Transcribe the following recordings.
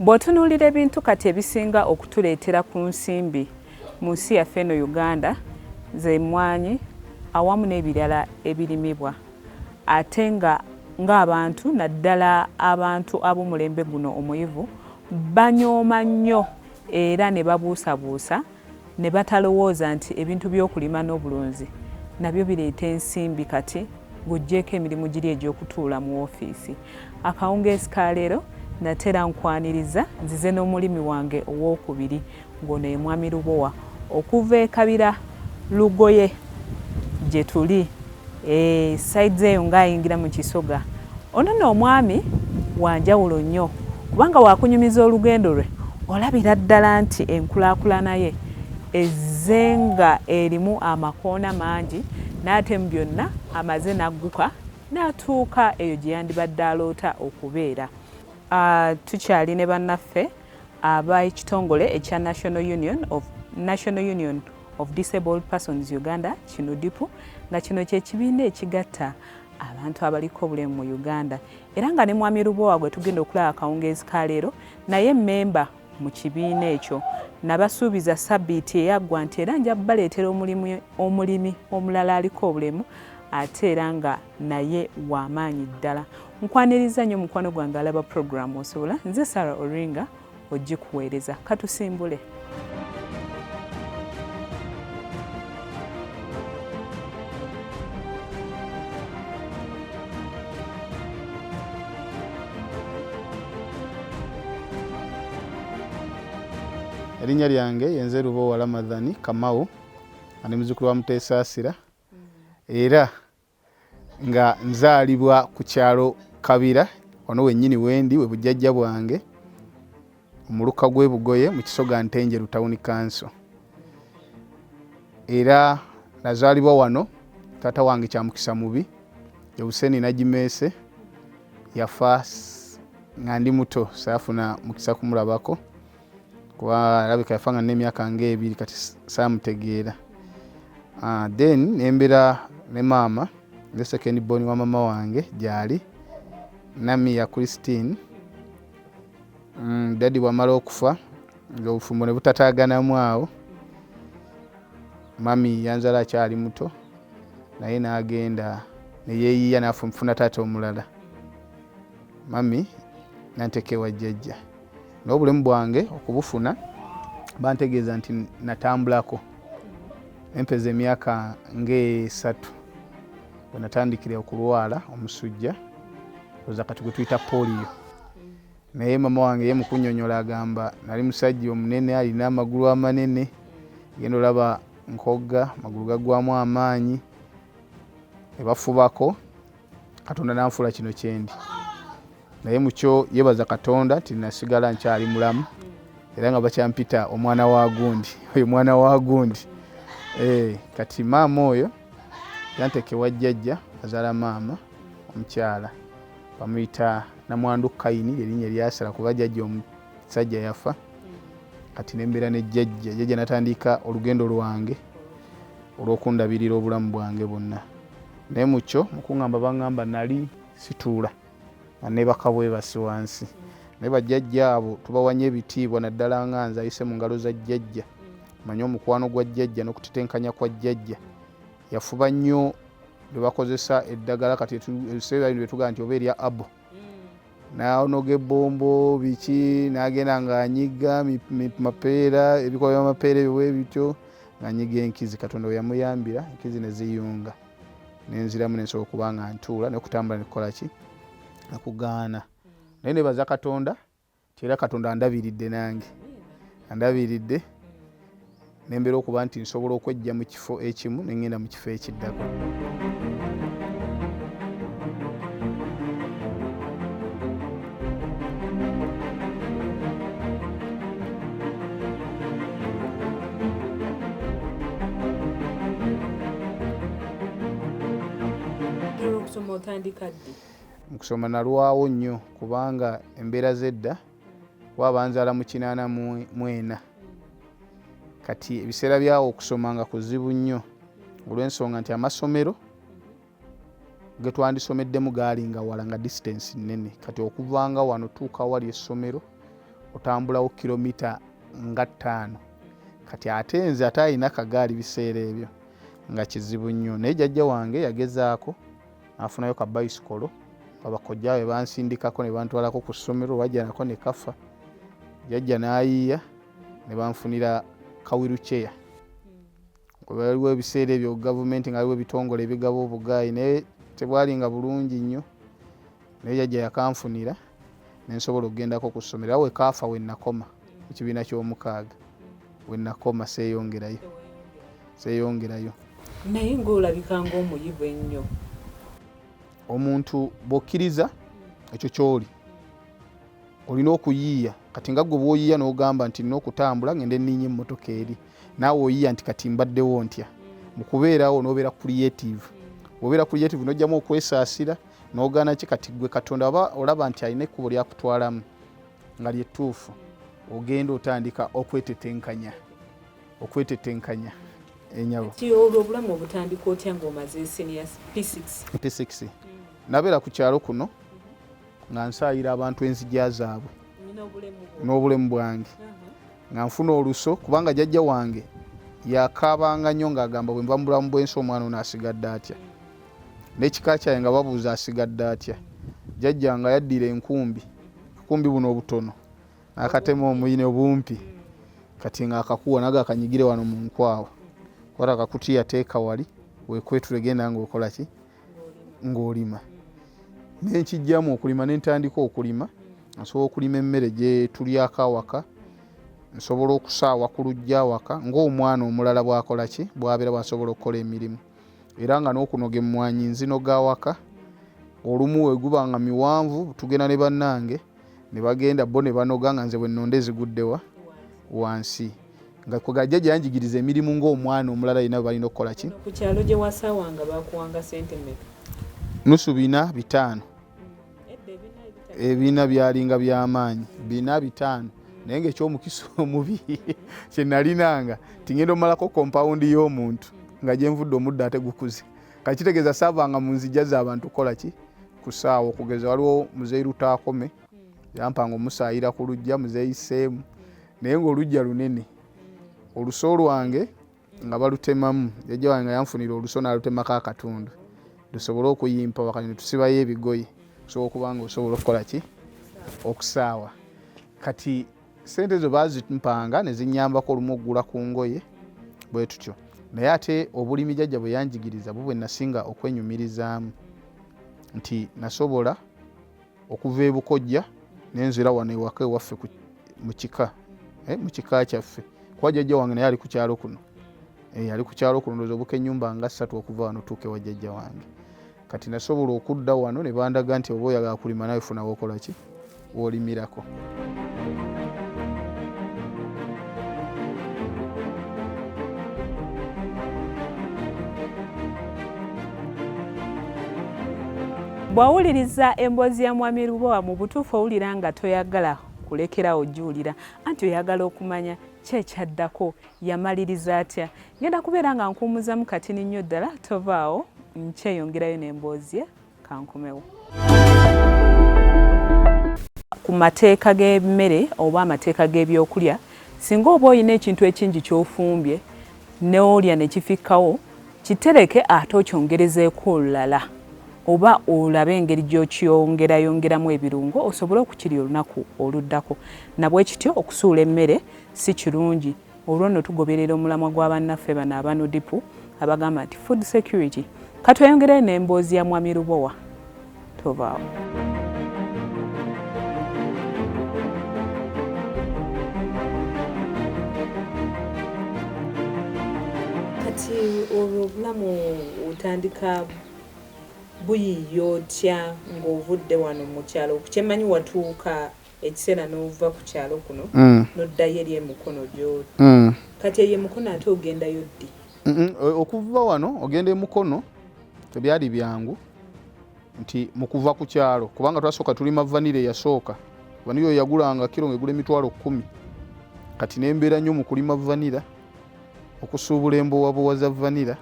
Bw'otunuulira ebintu kati ebisinga okutuleetera ku nsimbi mu nsi yaffe eno Uganda z'emmwanyi awamu n'ebirala ebirimibwa, ate ng'abantu naddala abantu ab'omulembe guno omuyivu banyooma nnyo era ne babuusabuusa ne batalowooza nti ebintu by'okulima n'obulunzi nabyo bireeta ensimbi kati ng'oggyeko emirimu giri egy'okutuula mu woofiisi. Akawungeezi ka leero natera nkwaniriza nzize n'omulimi wange owookubiri ng'ono ye Mwami Lubowa okuva e Kabira Lugoye gye tuli sayidi eyo ng'ayingira mu Kisoga. Ono nno omwami wa njawulo nnyo kubanga waakunyumiza olugendo lwe olabira ddala nti enkulaakulana ye ezze nga erimu amakoona mangi n'ate mu byonna amaze n'agguka n'atuuka eyo gye yandibadde aloota okubeera. Tukyali ne bannaffe ab'ekitongole ekya National Union of Disabled Persons Uganda, kino DIPU, nga kino kye kibiina ekigatta abantu abaliko obulemu mu Uganda, era nga ne Mwami Lubowa gwe tugenda okulaba akawungeezi ka leero naye mmemba mu kibiina ekyo. Nabasuubiza sabbiiti eyaggwa nti era nja baleetera omulimi omulala aliko obulemu ate era nga naye w'amaanyi ddala. Nkwaniriza nnyo mukwano gwange alaba puroguramu Osobola. Nze Sarah Oringa ogikuweereza. Katusimbule. Erinnya lyange yenze Lubowa Ramadhan Kamau, ani muzzukulu wa Muteesa Asira, era nga nzaalibwa ku kyalo Kabira, wano wennyini wendi we bujjajja bwange, omuluka gw'e Bugoye mu Kisoga Ntenjeru Town Council. Era nazaalibwa wano, taata wange Kyamukisa Mubi, ye Hussein Nagimeese, yafa nga ndi muto saafuna mukisa kumulabako. Kuba alabika yafa nga n'emyaka ng'ebiri kati saamutegeera. Then nembera ne maama, ne second born wa mama wange gyali Nami ya Christine. Daddy bwamala okufa ng'obufumbo ne butataaganamu awo, mami yanzala akyali muto naye n'agenda ne yeeyiya n'afuna taata omulala. Mami nanteeka ewa jjajja. N'obulemu bwange okubufuna bantegeeza nti natambulako empeza emyaka nga 3 bwe natandikira okulwala omusujja oza kati gwe tuyita polio. Naye mama wange ye mukunnyonnyola agamba nali musajja omunene alina amagulu amanene, genda olaba nkogga amagulu gaggwamu amaanyi, ne bafubako Katonda n'anfuula kino kyendi. Naye mukyo yebaza Katonda nti nasigala nkyali mulamu era nga bakyampita omwana wa gundi, oyo mwana wa gundi. Kati maama oyo yanteeka ewa jjajja azaala maama omukyala bamuyita Namwandu Kaini, erinnya eryasala kuba jjajja omusajja yafa. Kati nembeera ne jjajja natandika olugendo lwange olw'okundabirira obulamu bwange bwonna. Naye mukyo mukuŋŋamba baŋŋamba nali situula nebaka bwebasi wansi. Naye bajjajja abo tubawanye ebitiibwa naddala nga nze ayise mu ngalo za jjajja. Manye omukwano gwa jjajja n'okutetenkanya kwa jjajja. Yafuba nnyo bwe bakozesa eddagala kati ebiseera bino bye tugaa nti oba erya abo. N'anoga ebbombo biki n'agenda ng'anyiga mapeera, ebikoola by'amapeera ebyo bwe bityo ng'anyiga enkizi. Katonda we yamuyambira enkizi ne ziyunga. Nenziramu nensobola okuba nga ntuula n'okutambula ne kukola ki? Nakugaana. Naye nebaza Katonda nti era Katonda andabiridde nange. Andabiridde nembeera okuba nti nsobola okwejja mu kifo ekimu ne ngenda mu kifo ekiddako. Mukusoma nalwawo nnyo kubanga embeera z'edda wabanzala mu 84. Kati ebiseera byawo okusoma nga kuzibu nnyo olw'ensonga nti amasomero ge twandisomeddemu gaali nga wala nga distance nnene. Kati okuvanga wano tuuka wali essomero otambulawo kilomita nga 5 kati ate nze ate alina kagaali biseera ebyo nga kizibu nnyo naye jjajja wange yagezaako afunayo ka bicycle abakojjaawe bansindikako ne bantwalako ku ssomero wajja nako ne kafa jjajja n'ayiiya ne banfunira kawirucheya waliwo ebiseera ebyo gavumenti nga waliwo ebitongole ebigaba obugaayi naye tebwalinga bulungi nnyo naye jjajja yakanfunira nensobola okugendako ku ssomero awo ekaafa we nakoma mu kibiina ky'omukaaga we nakoma seeyongerayo naye ng'olabika ng'omuyivu ennyo omuntu bw'okkiriza ekyo ky'oli olina okuyiiya kati nga gwe bw'oyiiya n'ogamba nti nina okutambula ngende nninnya emmotoka eri naawe oyiiya nti kati mbaddewo ntya mu kubeerawo n'obeera creative bw'obeera creative n'ojjamu okwesaasira n'ogaana ki kati gwe Katonda aba olaba nti alina ekkubo lyakutwalamu nga lyettuufu ogenda otandika okwetetenkanya enyabo ti olwo obulamu obutandika otya ng'omaze senior P6 nabeera ku kyalo kuno nga nsaayira abantu enzija zaabwe n'obulemu bwange nga nfuna oluso kubanga jjajja wange yakaabanga nnyo ng'agamba bwe nva mu bulamu bw'ensi omwana ono asigadde atya n'ekika kyaye nga babuuza asigadde atya jjajja nga yaddira enkumbi buno obutono n'akatema omuyine obumpi kati nga akakuwa naga akanyigire wano mu nkwawa kwata kakutiya teeka wali weekwetule genda ng'okola ki ng'olima nenkijjamu okulima nentandika okulima nsobola okulima emmere gye tulyako awaka nsobola okusaawa ku lujja awaka ng'omwana omulala bw'akola ki bw'abeera bw'asobola okukola emirimu era nga n'okunoga emmwanyi nzinoga awaka olumu we guba nga miwanvu tugenda ne bannange ne bagenda bo ne banoga nga nze bwe nnonda eziguddewa wansi nga kwegajja gyanjigiriza emirimu ng'omwana omulala yina bwe balina okukola ki ku kyalo gye wasaawanga bakuwanga sente mmeka nusu 5 ebiina byalinga by'amaanyi 5 naye ng'ekyomukisa omubi kye nalinanga tingenda omalako kompawundi y'omuntu nga gyenvudde omuddo ate gukuze kakitegeeza saavanga mu nzija z'abantu kukola ki kusaawa okugeza waliwo muzeeyi Lutaakome yampanga omusaayira ku lujja muzeeyi Seemu naye ng'olujja lunene oluso lwange nga balutemamu jjajja wange nga yanfunira oluso n'alutemako akatundu tusobole okuyimpa wakati ne tusibayo ebigoye osobola okuba nga osobola okukola ki okusaawa kati sente ezo baazimpanga ne zinnyambako olumu okugula ku ngoye bwe tutyo naye ate obulimi jjajja bwe yanjigiriza bwe nasinga okwenyumirizaamu nti nasobola okuva ebukojja nenzira wano ewaka ewaffe mu kika kyaffe kuba jjajja wange naye ali ku kyalo kuno ali ku kyalo kuno ndowooza obuka ennyumba nga 3 okuva wano tuuka ewa jjajja wange kati nasobola okudda wano ne bandaga nti oba oyagala kulima nawe funa wokola ki woolimirako bw'awuliriza emboozi ya mwami Lubowa mu butuufu owulira nga toyagala kulekerawo jjuulira anti oyagala okumanya kyekyaddako yamaliriza atya ngenda kubeera nga nkuumuzamu katini nnyo ddala tovaawo nkyeyongerayo n'emboozi ye kankomewo ku mateeka g'emmere oba amateeka g'ebyokulya singa oba olina ekintu ekingi ky'ofumbye n'olya ne kifikkawo kitereke ate okyongerezeeko olulala oba olabe engeri gy'okyongerayongeramu ebirungo osobole okukirya olunaku oluddako nabwe kityo okusuula emmere si kirungi olwo nno tugoberera omulamwa gw'abannaffe bano abanudipu abagamba nti food security katweyongere n'emboozi ya mwami Lubowa tovaawo kati olwo obulamu otandika buyiyo otya ng'ovudde wano mu kyalo kyemmanyi watuuka ekiseera n'ova ku kyalo kuno n'oddayo eri emikono gyo kati eyo emikono ate ogendayo ddi okuva wano ogenda emukono tebyali byangu nti mu kuva ku kyalo kubanga twasooka tulima vanira eyasooka vanira oyo yagulanga kiro ng'egula $10,000 kati n'embeera nnyo mu kulima vanira okusuubula embowabowa za vanira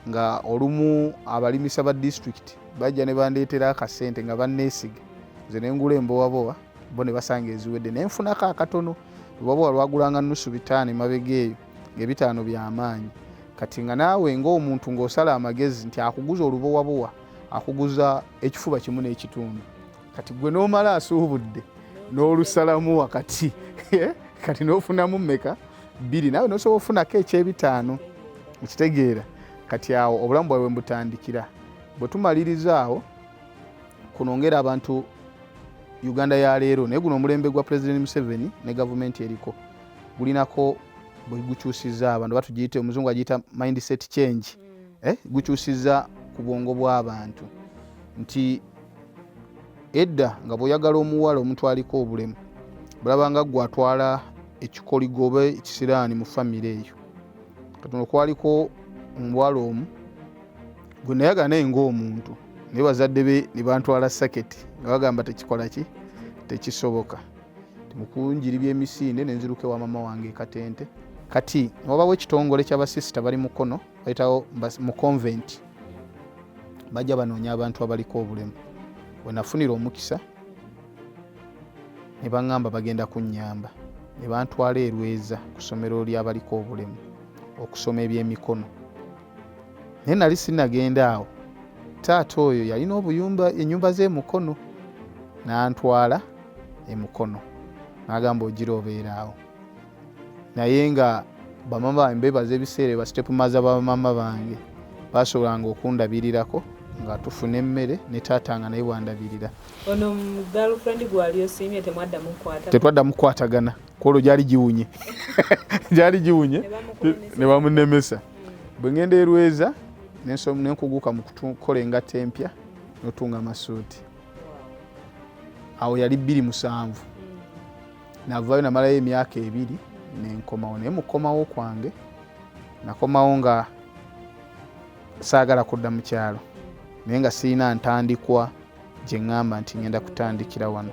nga olumu abalimisa ba district bajja ne bandeetera akasente nga banneesiga nze ne ngula embowabowa bo ne basanga eziwedde naye nfunako akatono lwaba lwagulanga nusu 5 emabega eyo ng'ebitaano by'amaanyi kati nga naawe ng'omuntu ng'osala amagezi nti akuguza olubowabowa akuguza ekifuba kimu n'ekitundu kati gwe n'omala asuubudde n'olusalamu wakati kati n'ofunamu mmeka 2 naawe n'osobola ofunako eky'ebitaano ekitegeera kati awo obulamu bwawe mbutandikira bwe tumaliriza awo kunongera abantu Uganda ya leero naye guno omulembe gwa President Museveni ne gavumenti eriko gulinako bwe gukyusiza abantu batugiyite omuzungu agiyita mindset change gukyusiza ku bwongo bw'abantu nti edda nga bw'oyagala omuwala omuntu aliko obulemu bulabanga gwatwala ekikoligobe ekisiraani mu famire eyo katono kwaliko omuwala omu gwe nayagala naye ng'omuntu naye bazadde be ne bantwala saketi nga bagamba tekikola ki tekisoboka timukunjiri by'emisinde nenziruke wa mama wange Katente kati wabawo ekitongole ky'abasisita bali mukono bayitawo mu convent bajja banoonya abantu abaliko obulemu we nafunira omukisa ne baŋŋamba bagenda kunnyamba ne bantwala erweza ku ssomero ly'abaliko obulemu okusoma ebyemikono naye nali sinnagenda awo taata oyo yalina obuyumba ennyumba z'emukono n'antwala emukono n'agamba ogira obeeraawo naye nga bamama bange bebaza ebiseera ba step maza bamama bange basobolanga okundabirirako nga tufuna emmere ne taata nga naye bwandabirira ono girlfriend gwali osimye tetwadda mukwatagana kwolwo gyali giwunye gyali giwunye ne bamunemesa bwe ngenda erweza nenkuguka mu kukola engatta empya n'otunga amasuuti awo yali 27 navaayo namalayo emyaka 2 nenkomawo naye mukomawo kwange nakomawo nga saagala kudda mu kyalo naye nga sirina ntandikwa gye ŋŋamba nti ngenda kutandikira wano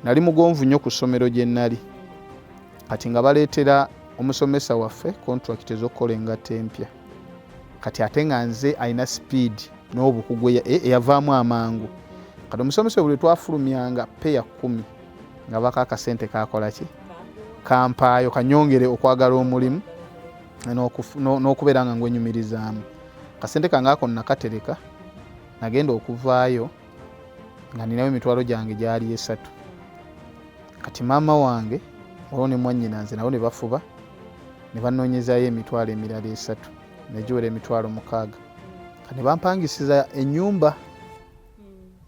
nali mugonvu nnyo ku ssomero gye nnali kati nga baleetera omusomesa waffe contract ez'okukola engatta empya kati ate nga nze alina speed n'obukugu eyavaamu amangu kati omusomesa buli twafulumyanga peya 10 nga baka akasente kakola ki kampaayo kanyongere okwagala omulimu n'okubeera nga ngwenyumirizaamu kasente kange ako nakatereka nagenda okuvaayo nga ninayo emitwalo gyange gyali 3 kati maama wange olwo ne mwannyina nze nabo ne bafuba ne banoonyezayo emitwalo emirala 3 negiwera emitwalo 6 kati bampangisiza ennyumba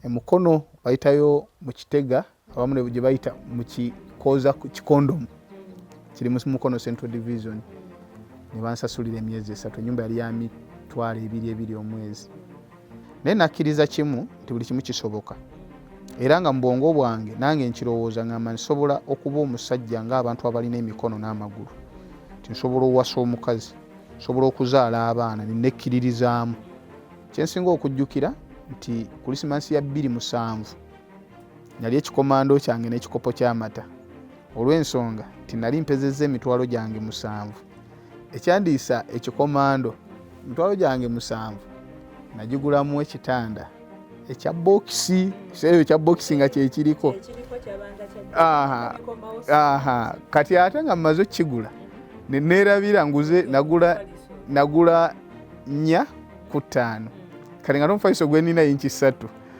emukono bayitayo mu Kitega abamu ne gye bayita mu Kikoza Kikondomu kiri mu Mukono Central Division ne bansasulira emyezi 3 ennyumba yali ya mitwalo 2 omwezi naye nakkiriza kimu nti buli kimu kisoboka era nga mu bwongo bwange nange nkirowooza ngamba nsobola okuba omusajja ng'abantu abalina emikono n'amagulu nti nsobola owasa omukazi nsobola okuzaala abaana nenekkiririzaamu kyensinga okujjukira nti Kulisimasi ya 2007 nali ekikomando kyange n'ekikopo ky'amata olw'ensonga nti nali mpezezza emitwalo gyange 7 ekyandiisa ekikomando emitwalo gyange 7 nagigulamu ekitanda ekya bokisi kiseera ekya bokisi nga kyekiriko kati ate nga mmaze okigula neneerabira nguze nagula 4 ku 5 kati nga n'omufaliso gwe nina inchi 3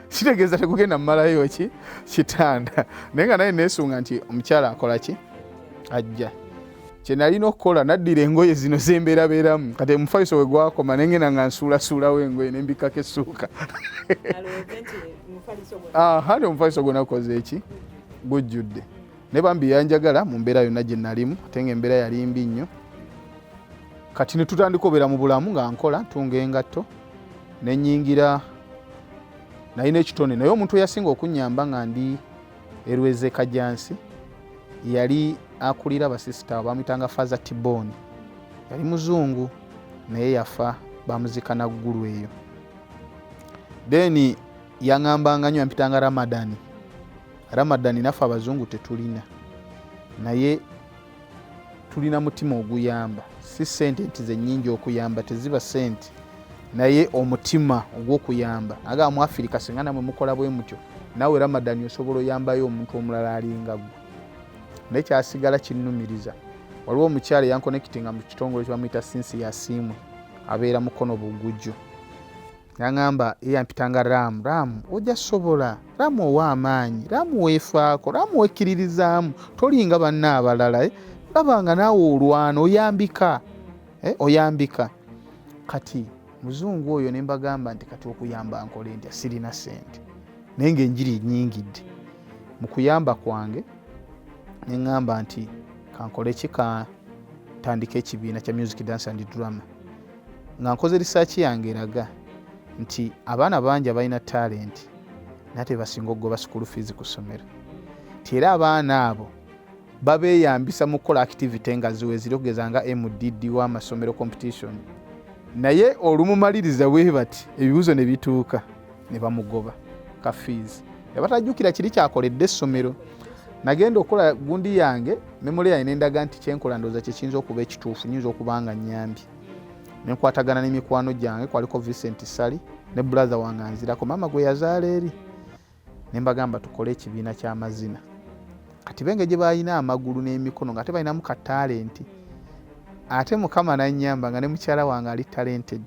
kitegeeza tegugenda mmalayo ki kitanda naye nga naye neesunga nti omukyala akola ki ajja kye nalina okukola naddira engoye zino zembeerabeeramu kati omufaliso we gwakoma nengenda nga nsuulasuulawo engoye nembikako essuuka hali omufaliso gwe nakoze eki gujjudde naye bambi yanjagala mu mbeera yonna gye nalimu ate nga embeera yali mbi nnyo kati ne tutandika obeera mu bulamu nga nkola ntunga engatto nenyingira nalina ekitone naye omuntu eyasinga okunnyamba nga ndi erweze Kajansi yali akulira abasisita bamuyitanga Faza Tiboni yali muzungu naye yafa bamuzika na ggulu eyo then yaŋŋambanga nnyo yampitanga Ramadani naffe abazungu tetulina naye tulina mutima oguyamba si sente nti zennyingi okuyamba teziba sente naye omutima ogw'okuyamba aga mu Afirika singa namwe mukola bwe mutyo naawe Ramadan osobola oyambayo omuntu omulala alinga gwe. Naye kyasigala kinnumiriza, waliwo omukyala yankonekitinga mu kitongole kyebamuyita Sinsi ya Siimwe, abeera Mukono Bugujju. Yaŋŋamba yampitanga Ramu ojja sobola, Ramu owa amaanyi, Ramu weefaako, Ramu wekkiririzaamu, tolinga banna abalala, labanga naawe olwana oyambika, oyambika. Kati muzungu oyo ne mbagamba nti kati okuyamba nkole ntya, sirina ssente naye ng'enjiri nnyingidde. Mu kuyamba kwange ne ŋŋamba nti kankole ki, kantandika ekibiina kya Music Dance and Drama. Nga nkoze research yange eraga nti abaana bangi abalina talent nate basinga okugoba school fees ku ssomero. Era abaana abo babeeyambisa mu kukola activity nga ziwezire okugeza nga MDD w'amasomero competition. Naye olumumaliriza bwe bati ebibuzo ne bituuka ne bamugoba ka fees. Yabatajjukira kiri kyakoledde essomero. Nagenda okukola gundi yange, memory yange nendaga nti kyenkola ndowooza kye kiyinza okuba ekituufu, nyinza okuba nga nnyambye. Ne nkwatagana n'emikwano gyange, kwaliko Vincent Sali ne brother wange anzirako, mama gwe yazaala eri. Ne mbagamba tukole ekibiina ky'amazina. Kati benge gye balina amagulu n'emikono nga tebalinamu ka talenti. Ate Mukama n'annyamba nga ne mukyala wange ali talented.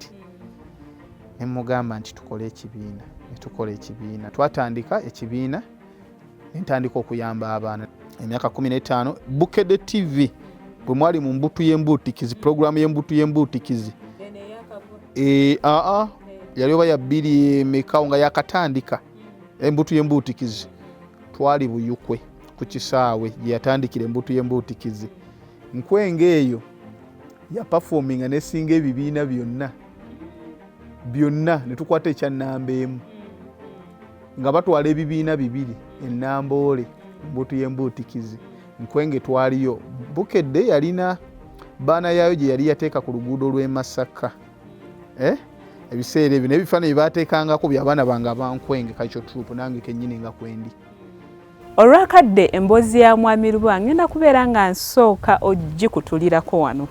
Ne mugamba nti tukole ekibiina. Ne tukola ekibiina. Twatandika ekibiina, ne ntandika okuyamba abaana. Emyaka 15 Bukedde TV bwe mwali mu mbutu y'embuutikizi, programu y'embutu y'embuutikizi. Yali oba ya 2 mekawo nga yakatandika embutu y'embuutikizi. Twali Buyukwe ku kisaawe gye yatandikira embutu y'embuutikizi. Nkwenge eyo ya performinga nesinga ebibiina byonna ne tukwata ekyannamba emu nga batwala ebibiina 2 ennamboole mbutu y'embuutikizi. Nkwenge twaliyo. Bukedde yalina baana yaayo gye yali yateeka ku luguudo lw'e Masaka. Ebiseera ebyo n'ebifaananyi baateekangako by'abaana bange abankwenge Kacho Troop, nange kennyini nga kwendi. Olwakadde emboozi ya Mwami Lubowa ngenda kubeera nga nsooka ogikutulirako wano.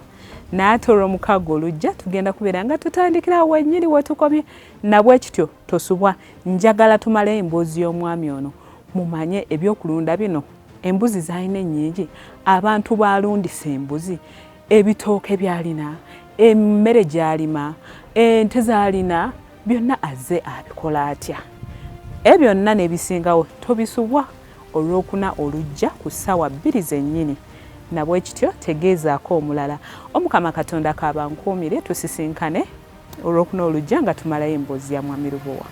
Naate olw'omukago olujja tugenda kubeera nga tutandikira wennyini we tukomye. Nabwe kityo tosubwa, njagala tumale emboozi y'omwami ono mumanye ebyokulunda bino. Embuzi zalina ennyingi, abantu balundisa embuzi, ebitooke byalina, emmere gyalima, ente zalina, byonna azze abikola atya. Ebyo byonna n'ebisingawo tobisubwa olw'okuna olujja ku ssaawa 2 zennyini. Nabwe kityo tegeezaako omulala. Omukama Katonda kaabankuumire tusisinkane olw'okuna olujja nga tumalayo emboozi ya Mwami Lubowa.